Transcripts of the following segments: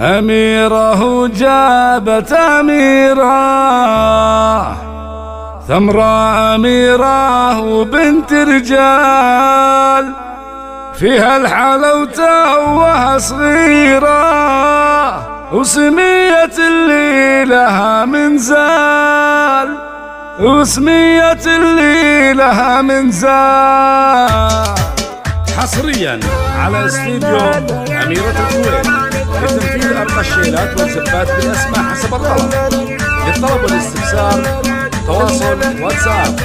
أميرة جابت أميرة ثمرة أميرة وبنت رجال، فيها الحلاوة وها صغيرة، وسمية اللي لها منزال، وسمية اللي لها منزال. حصريا على استديو أميرة الكويت لتنفيذ أرقى الشيلات والزبات بالأسماء حسب الطلب. للطلب والاستفسار تواصل واتساب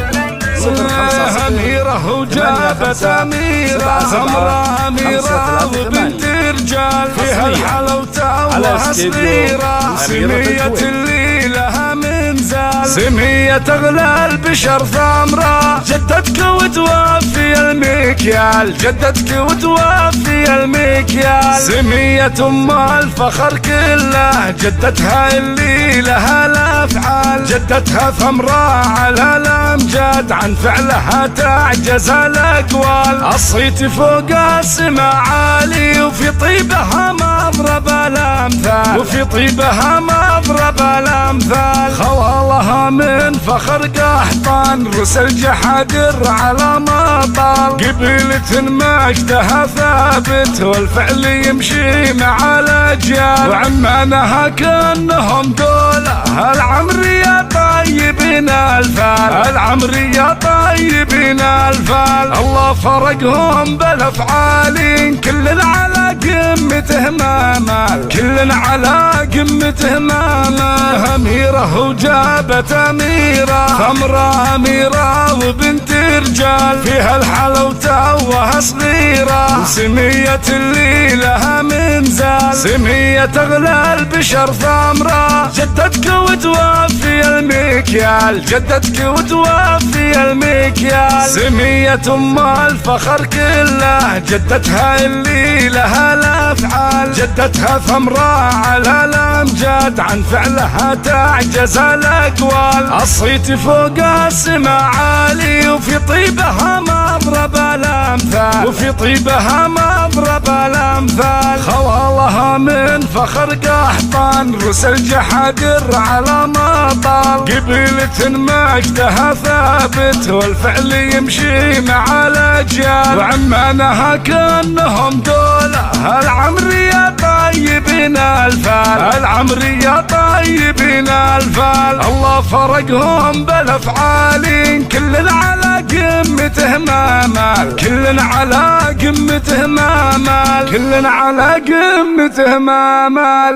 056 أميرة وجابت أميرة ثمرة أميرة وبنت رجال، فيها الحلاوة وهالصغيرة، سمية اللي لها منزال، سمية أغلى البشر ثمرة، جدتك وتوفي المكيال، جدتك وتوفي المكيال، سمية أم الفخر كله، جدتها اللي لها الأفعال، جدتها ثمرة على الأمجاد، عن فعلها تعجز الأقوال، الصيت فوق السما عالي، وفي طيبها مضرب الأمثال، وفي طيبها مضرب الأمثال، خوالها من فخر قحطان، رسل جحادر على مطال، قبيلة مجدها ثابت، والفعل يمشي مع الأجيال، وعمانها كأنهم دولة، العمرية طيبين الفال، العمرية طيبين الفال، الله فرقهم بالأفعال، كل على قمته مامال، كل على قمته مامال. أميرة وجابت أميرة ثمرة أميرة وبنت رجال، فيها الحلاوة وها صغيرة، سمية اللي لها منزال، سمية أغلى البشر ثمرة، جدتك وتوفي المكيال، جدتك وتوفي المكيال، سمية أم الفخر كله، جدتها اللي لها الأفعال، جدتها ثمرة على الأمجاد، عن فعلها تعجز الأقوال، الصيت فوق السما عالي، وفي طيبها مضرب الأمثال، وفي طيبها مضرب الأمثال، خوالها من فخر قحطان، رسل جحادر على مطال، قبيلة مجدها ثابت، والفعل يمشي مع الأجيال، وعمانها كأنهم دولة، العمرية طيبين الفال، العمرية طيبين الفال، الله فرقهم بالأفعال، كل على قمته مامال، كل على قمته مامال، كل على قمته مامال.